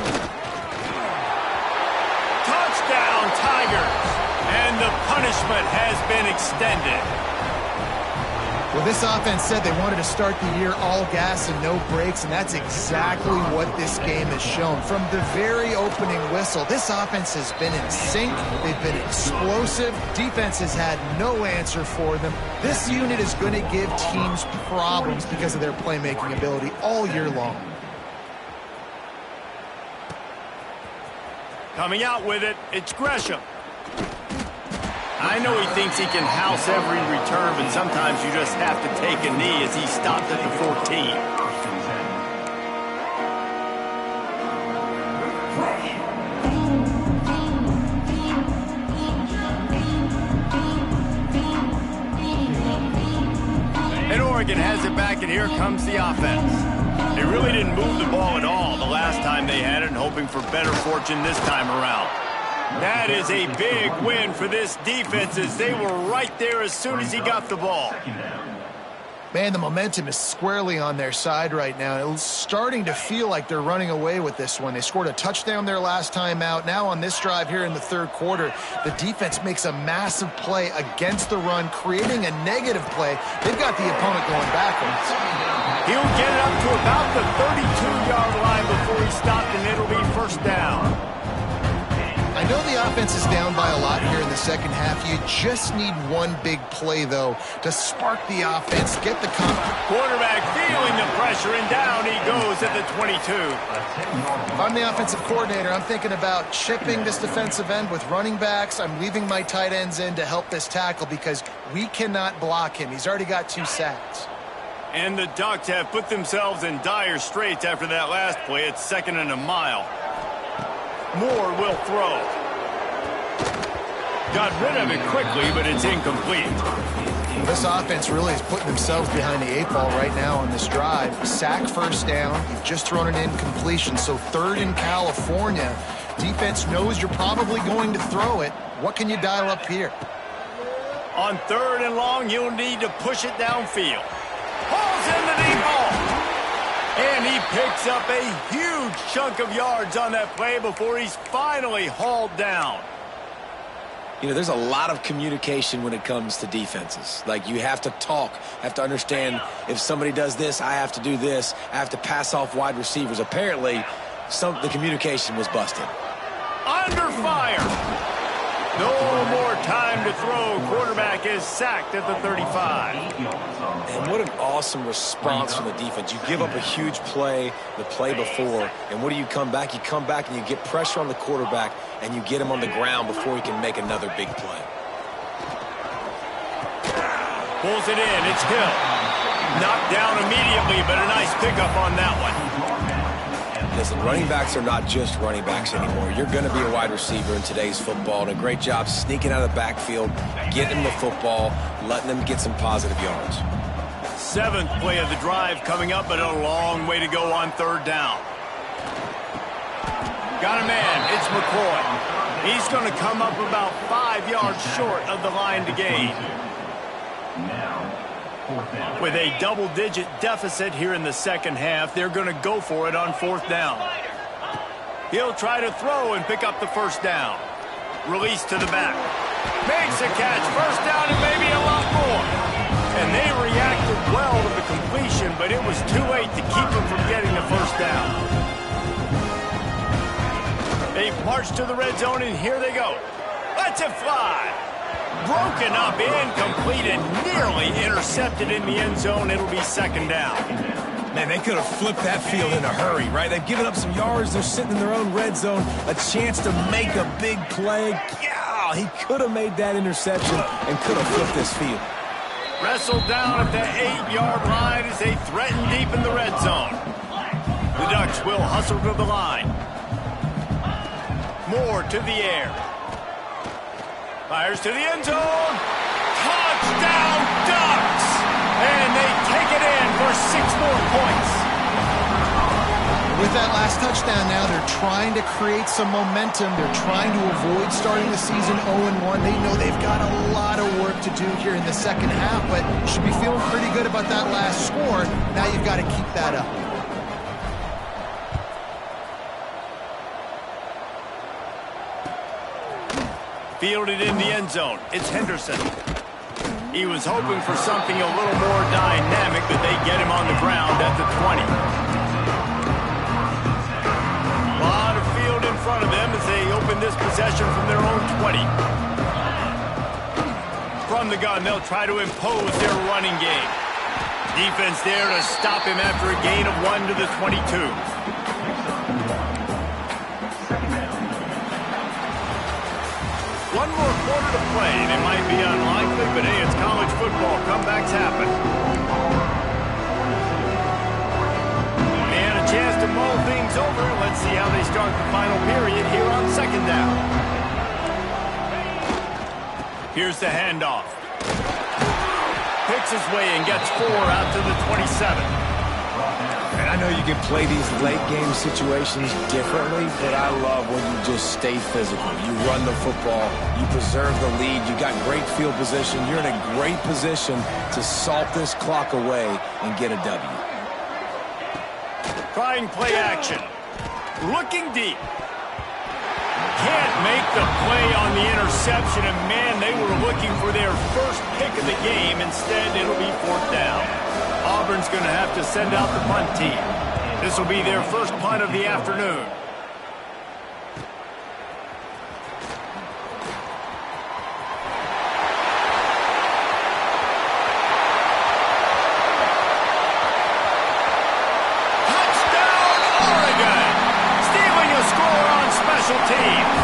Touchdown, Tigers! And the punishment has been extended. Well, this offense said they wanted to start the year all gas and no brakes, and that's exactly what this game has shown. From the very opening whistle, this offense has been in sync. They've been explosive. Defense has had no answer for them. This unit is going to give teams problems because of their playmaking ability all year long. Coming out with it, it's Gresham. I know he thinks he can house every return, but sometimes you just have to take a knee as he stopped at the 14. And Oregon has it back, and here comes the offense. They really didn't move the ball at all the last time they had it, and hoping for better fortune this time around. That is a big win for this defense as they were right there as soon as he got the ball. Man, the momentum is squarely on their side right now. It's starting to feel like they're running away with this one. They scored a touchdown their last time out. Now on this drive here in the third quarter, the defense makes a massive play against the run, creating a negative play. They've got the opponent going backwards. He'll get it up to about the 32-yard line before he stopped, and it'll be first down. I know the offense is down by a lot here in the second half. You just need one big play, though, to spark the offense, get the quarterback feeling the pressure, and down he goes at the 22. If I'm the offensive coordinator, I'm thinking about chipping this defensive end with running backs. I'm leaving my tight ends in to help this tackle because we cannot block him. He's already got 2 sacks. And the Ducks have put themselves in dire straits after that last play. It's 2nd and a mile. Moore will throw. Got rid of it quickly, but it's incomplete. This offense really is putting themselves behind the 8 ball right now on this drive. Sack first down. You've just thrown an incompletion, so 3rd in California. Defense knows you're probably going to throw it. What can you dial up here? On 3rd and long, you'll need to push it downfield. Pulls in the deep ball. And he picks up a huge chunk of yards on that play before he's finally hauled down. You know, there's a lot of communication when it comes to defenses. Like, you have to talk, have to understand if somebody does this, I have to do this. I have to pass off wide receivers. Apparently, the communication was busted. Under fire. No more time to throw. Quarterback is sacked at the 35. And what an awesome response from the defense. You give up a huge play the play before, and what do you come back? You come back and you get pressure on the quarterback, and you get him on the ground before he can make another big play. Pulls it in. It's Hill. Knocked down immediately, but a nice pickup on that one. because the running backs are not just running backs anymore. You're going to be a wide receiver in today's football, and a great job sneaking out of the backfield, getting the football, letting them get some positive yards. 7th play of the drive coming up, but a long way to go on 3rd down. Got a man. It's McCoy. He's going to come up about 5 yards short of the line to gain. With a double-digit deficit here in the 2nd half, they're going to go for it on 4th down. He'll try to throw and pick up the 1st down. Release to the back. Makes a catch. 1st down and maybe a lot more. And they reacted well to the completion, but it was too late to keep them from getting the 1st down. They march to the red zone, and here they go. Let's it fly. Broken up, incomplete, and nearly intercepted in the end zone. It'll be 2nd down. Man, they could have flipped that field in a hurry, right? They've given up some yards. They're sitting in their own red zone. A chance to make a big play. Yeah, he could have made that interception and could have flipped this field. Wrestled down at the 8-yard line as they threaten deep in the red zone. The Ducks will hustle to the line. Moore to the air. Fires to the end zone. Touchdown, Ducks! And they take it in for 6 more points. With that last touchdown now, they're trying to create some momentum. They're trying to avoid starting the season 0-1. They know they've got a lot of work to do here in the 2nd half, but you should be feeling pretty good about that last score. Now you've got to keep that up. Fielded in the end zone. It's Henderson. He was hoping for something a little more dynamic, but they get him on the ground at the 20. A lot of field in front of them as they open this possession from their own 20. From the gun, they'll try to impose their running game. Defense there to stop him after a gain of 1 to the 22. One more quarter to play, and it might be unlikely, but hey, it's college football. Comebacks happen. They had a chance to mull things over. Let's see how they start the final period here on 2nd down. Here's the handoff. Picks his way and gets 4 out to the 27. And I know you can play these late-game situations differently, but I love when you just stay physical. You run the football. You preserve the lead. You got great field position. You're in a great position to salt this clock away and get a W. Trying play action. Looking deep. Can't make the play on the interception, and man, they were looking for their first pick of the game. Instead, it'll be 4th down. Auburn's going to have to send out the punt team. This will be their first punt of the afternoon. Touchdown, Oregon! Stealing a score on special teams.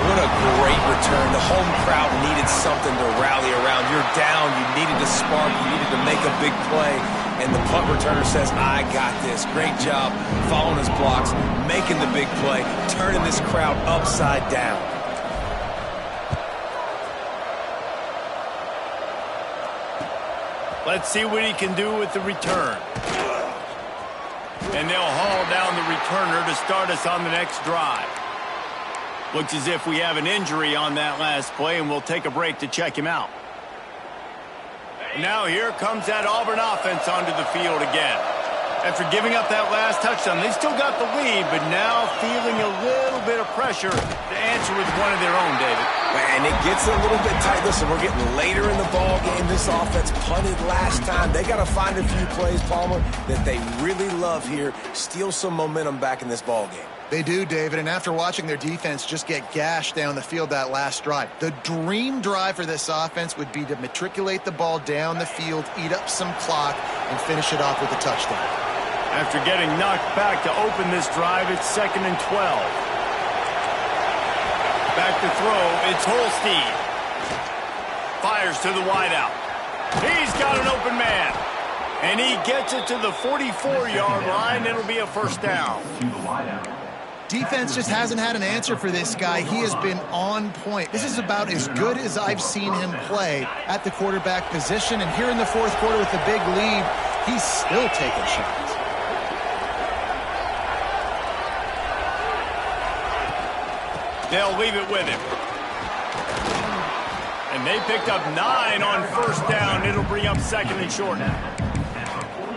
What a great return. The home crowd needed something to rally around. You're down. You needed to spark. You needed to make a big play. And the punt returner says, I got this. Great job following his blocks, making the big play, turning this crowd upside down. Let's see what he can do with the return. And they'll haul down the returner to start us on the next drive. Looks as if we have an injury on that last play, and we'll take a break to check him out. Now here comes that Auburn offense onto the field again. After giving up that last touchdown, they still got the lead, but now feeling a little bit of pressure to answer with one of their own, David. And it gets a little bit tight. Listen, we're getting later in the ball game. This offense punted last time. They got to find a few plays, Palmer, that they really love here. Steal some momentum back in this ball game. They do, David, and after watching their defense just get gashed down the field that last drive, the dream drive for this offense would be to matriculate the ball down the field, eat up some clock, and finish it off with a touchdown. After getting knocked back to open this drive, it's 2nd and 12. Back to throw, it's Holstein. Fires to the wideout. He's got an open man. And he gets it to the 44-yard line. It'll be a first down. Defense just hasn't had an answer for this guy. He has been on point. This is about as good as I've seen him play at the quarterback position. And here in the fourth quarter with the big lead, he's still taking shots. They'll leave it with him. And they picked up 9 on first down. It'll bring up second and short now.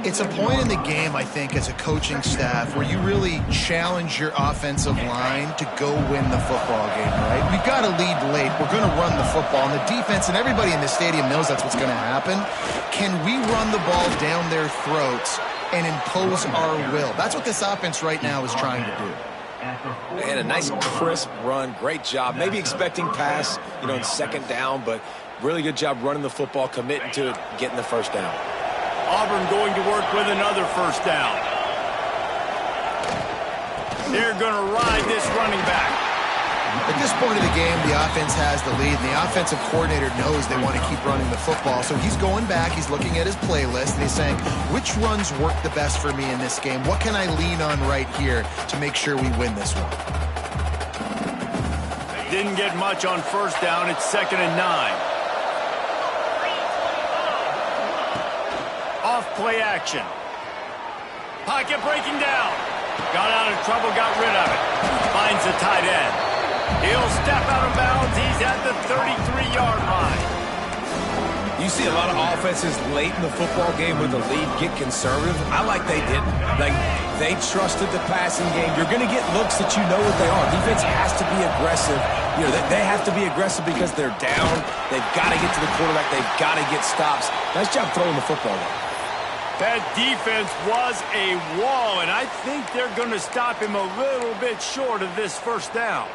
It's a point in the game, I think, as a coaching staff where you really challenge your offensive line to go win the football game, right? We've got to lead late. We're going to run the football. And the defense and everybody in the stadium knows that's what's going to happen. Can we run the ball down their throats and impose our will? That's what this offense right now is trying to do. And a nice crisp run. Great job. Maybe expecting pass, in second down, but really good job running the football, committing to it, getting the first down. Auburn going to work with another first down. They're going to ride this running back. At this point of the game, the offense has the lead, and the offensive coordinator knows they want to keep running the football. So he's going back, he's looking at his playlist, and he's saying, which runs work the best for me in this game? What can I lean on right here to make sure we win this one? Didn't get much on first down. It's 2nd and 9. Off play action. Pocket breaking down. Got out of trouble, got rid of it. Finds the tight end. He'll step out of bounds. He's at the 33-yard line. You see a lot of offenses late in the football game with the lead get conservative. I like they didn't. They trusted the passing game. You're going to get looks that you know what they are. Defense has to be aggressive. They have to be aggressive because they're down. They've got to get to the quarterback. They've got to get stops. Nice job throwing the football though. That defense was a wall, and I think they're going to stop him a little bit short of this first down.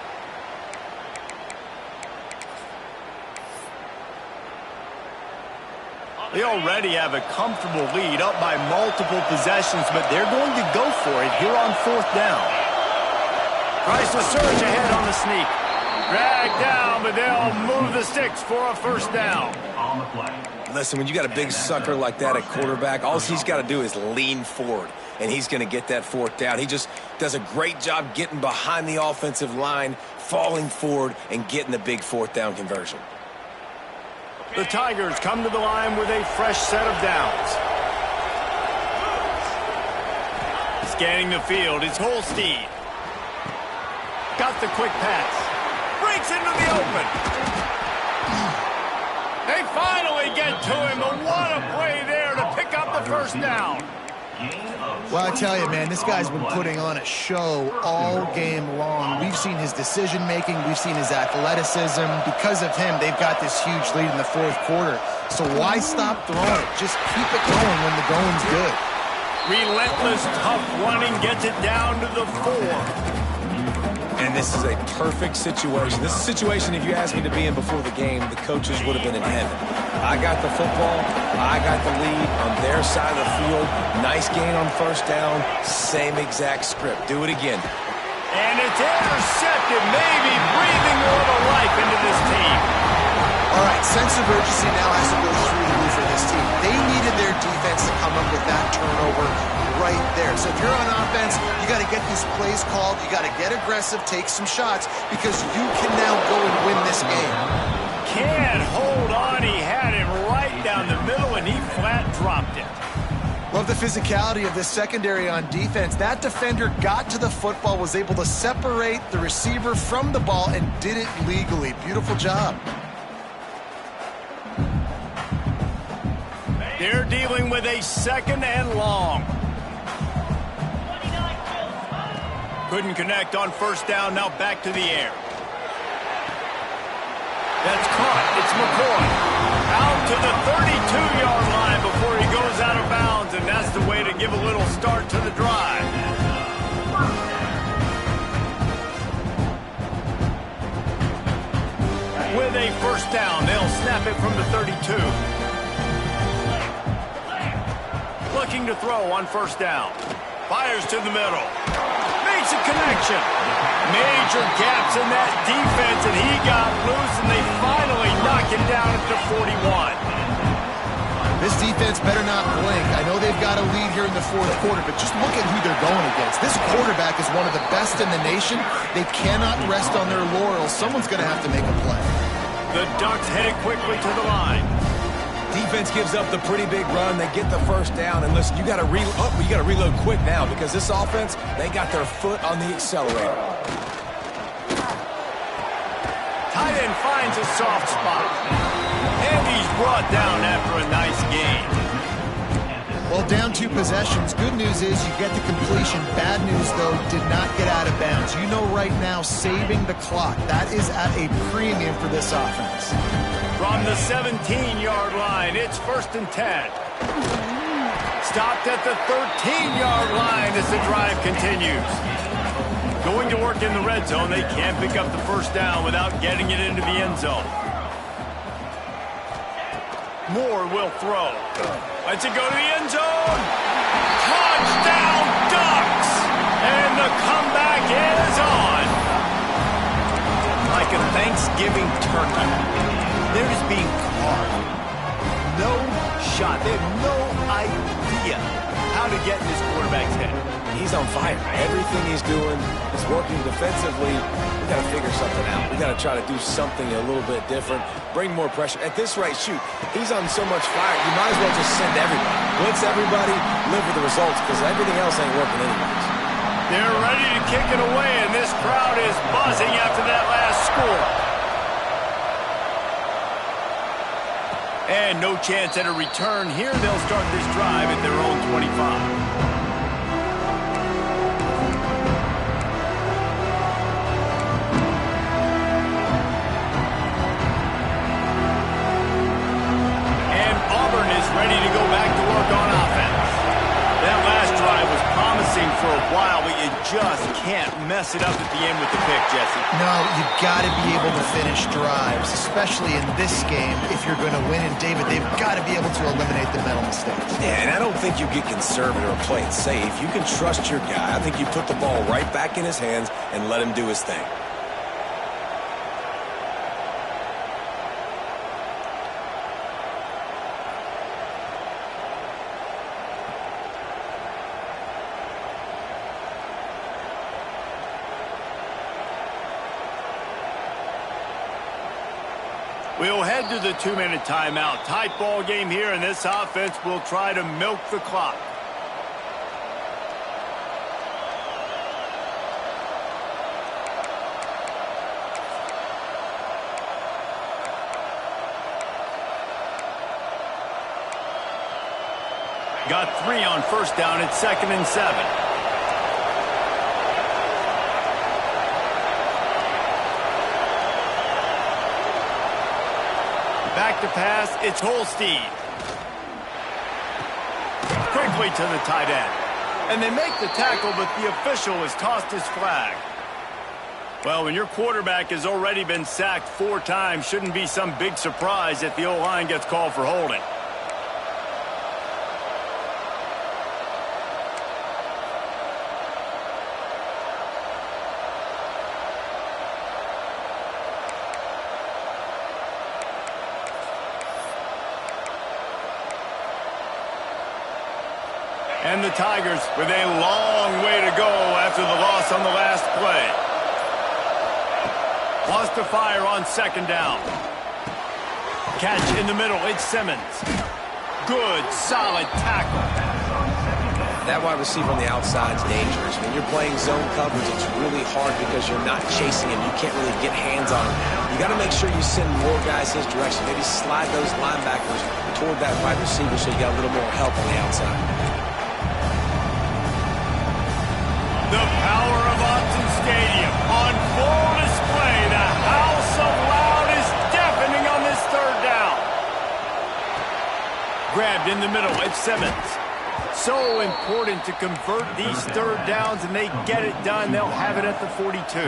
They already have a comfortable lead up by multiple possessions, but they're going to go for it here on fourth down. Tries to surge ahead on the sneak. Dragged down, but they'll move the sticks for a first down. On the play. Listen, when you got a big sucker like that at quarterback, all he's got to do is lean forward, and he's going to get that fourth down. He just does a great job getting behind the offensive line, falling forward, and getting the big fourth down conversion. The Tigers come to the line with a fresh set of downs. Scanning the field is Holstein. Got the quick pass. Breaks into the open. They finally get to him, but what a play there to pick up the first down. Well, I tell you, man, this guy's been putting on a show all game long. We've seen his decision-making. We've seen his athleticism. Because of him, they've got this huge lead in the fourth quarter. So why stop throwing it? Just keep it going when the going's good. Relentless, tough running gets it down to the 4. And this is a perfect situation. This is a situation, if you asked me to be in before the game, the coaches would have been in heaven. I got the football. I got the lead on their side of the field. Nice gain on first down. Same exact script. Do it again. And it's intercepted, maybe breathing a little life into this team. All right, sense of urgency now has to go through the roof for this team. They needed their defense to come up with that turnover right there. So if you're on offense, you got to get these plays called. You got to get aggressive, take some shots, because you can now go and win this game. Can't hold on. He had him right down the middle, and he flat dropped it. Love the physicality of this secondary on defense. That defender got to the football, was able to separate the receiver from the ball, and did it legally. Beautiful job. They're dealing with a 2nd and long. Couldn't connect on first down. Now back to the air. That's caught. It's McCoy. Out to the 32-yard line before he goes out of bounds, and that's the way to give a little start to the drive. With a first down, they'll snap it from the 32. Looking to throw on first down. Fires to the middle. Makes a connection. Major gaps in that defense, and he got loose, and they finally knock him down at the 41. This defense better not blink. I know they've got a lead here in the fourth quarter, but just look at who they're going against. This quarterback is one of the best in the nation. They cannot rest on their laurels. Someone's going to have to make a play. The Ducks headed quickly to the line. Defense gives up the pretty big run. They get the first down. And listen, you got to reload quick now because this offense, they got their foot on the accelerator. Tight end finds a soft spot. And he's brought down after a nice gain. Well, down 2 possessions. Good news is you get the completion. Bad news, though, did not get out of bounds. You know right now, saving the clock, that is at a premium for this offense. From the 17-yard line, it's 1st and 10. Stopped at the 13-yard line as the drive continues. Going to work in the red zone, they can't pick up the first down without getting it into the end zone. Moore will throw. Lets it go to the end zone. Touchdown, Ducks! And the comeback is on. Like a Thanksgiving turkey, they're just being carved. No shot. They have no idea how to get in this quarterback's head. He's on fire. Everything he's doing is working defensively. We got to figure something out. We got to try to do something a little bit different. Bring more pressure. At this rate, shoot, he's on so much fire. You might as well just send everybody. Blitz everybody, live with the results, because everything else ain't working anyways. They're ready to kick it away, and this crowd is buzzing after that last score. And no chance at a return here. They'll start this drive at their own 25. Ready to go back to work on offense. That last drive was promising for a while, but you just can't mess it up at the end with the pick, Jesse. No, you got to be able to finish drives, especially in this game. If you're going to win, and David, they've got to be able to eliminate the mental mistakes. Yeah, and I don't think you get conservative or play it safe. You can trust your guy. I think you put the ball right back in his hands and let him do his thing. We'll head to the 2-minute timeout. Tight ball game here, and this offense will try to milk the clock. Got 3 on first down. It's 2nd and 7. Back to pass, it's Holstein. Quickly to the tight end. And they make the tackle, but the official has tossed his flag. Well, when your quarterback has already been sacked 4 times, shouldn't be some big surprise if the O-line gets called for holding. And the Tigers with a long way to go after the loss on the last play. Wants to fire on 2nd down. Catch in the middle, it's Simmons. Good, solid tackle. That wide receiver on the outside is dangerous. When you're playing zone coverage, it's really hard because you're not chasing him. You can't really get hands on him. You got to make sure you send more guys his direction. Maybe slide those linebackers toward that wide receiver so you got a little more help on the outside. The power of Autzen Stadium on full display. The house of loud is deafening on this 3rd down. Grabbed in the middle, it's Simmons. So important to convert these 3rd downs, and they get it done. They'll have it at the 42.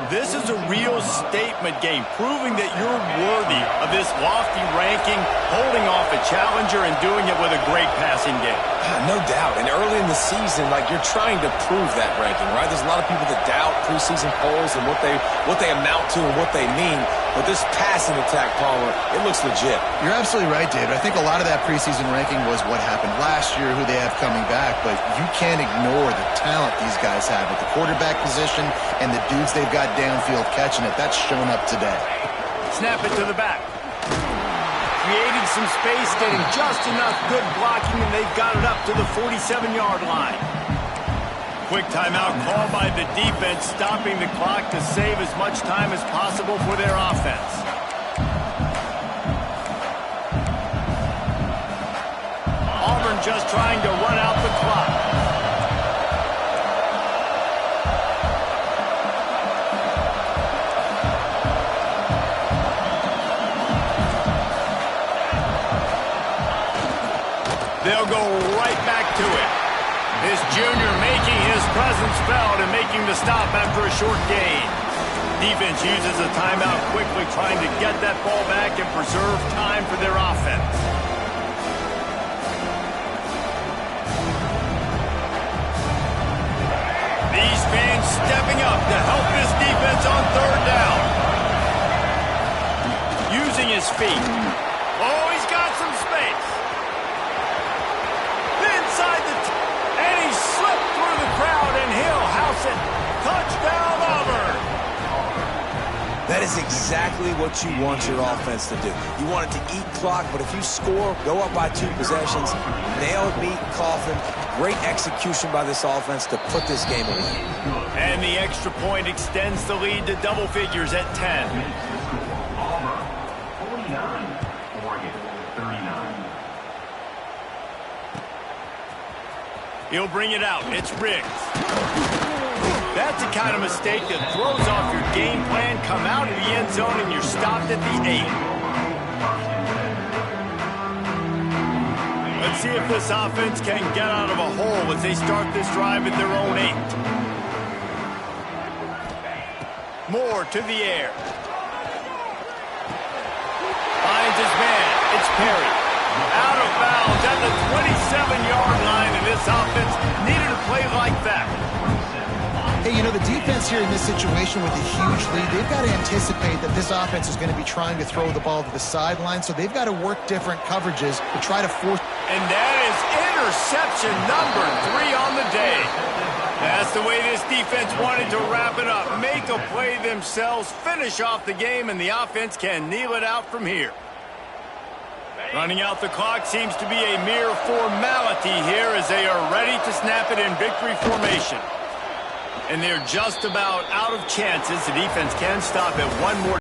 This is a real statement game, proving that you're worthy of this lofty ranking, holding off a challenger and doing it with a great passing game. No doubt. And early in the season, like, you're trying to prove that ranking, right? There's a lot of people that doubt preseason polls and what they amount to and what they mean. But this passing attack, Palmer, it looks legit. You're absolutely right, David. I think a lot of that preseason ranking was what happened last year, who they have coming back, but you can't ignore the talent these guys have at the quarterback position and the dudes they've got downfield catching it. That's shown up today. Snap it to the back. Creating some space, getting just enough good blocking, and they've got it up to the 47-yard line. Quick timeout call by the defense, stopping the clock to save as much time as possible for their offense. Auburn just trying to run out the clock. They'll go right back to it. This junior making his presence felt and making the stop after a short gain. Defense uses a timeout quickly, trying to get that ball back and preserve time for their offense. These fans stepping up to help this defense on third down. Using his feet. Oh, he's got some space. Inside the and he slipped through the crowd, and he'll house it. Touchdown, Auburn. That is exactly what you want your offense to do. You want it to eat clock, but if you score, go up by 2 possessions, nail, meet, coffin. Great execution by this offense to put this game away. And the extra point extends the lead to double figures at 10. Auburn 49, Oregon 39. He'll bring it out. It's Riggs. That's the kind of mistake that throws off your game plan. Come out of the end zone and you're stopped at the 8. Let's see if this offense can get out of a hole as they start this drive at their own 8. Moore to the air. Finds his man. It's Perry. Out of bounds at the 27-yard line, and this offense needed a play like that. Hey, you know, the defense here in this situation with a huge lead, they've got to anticipate that this offense is going to be trying to throw the ball to the sideline, so they've got to work different coverages to try to force. And that is interception number 3 on the day. That's the way this defense wanted to wrap it up. Make a play themselves, finish off the game, and the offense can kneel it out from here. Running out the clock seems to be a mere formality here as they are ready to snap it in victory formation. And they're just about out of chances. The defense can stop at one more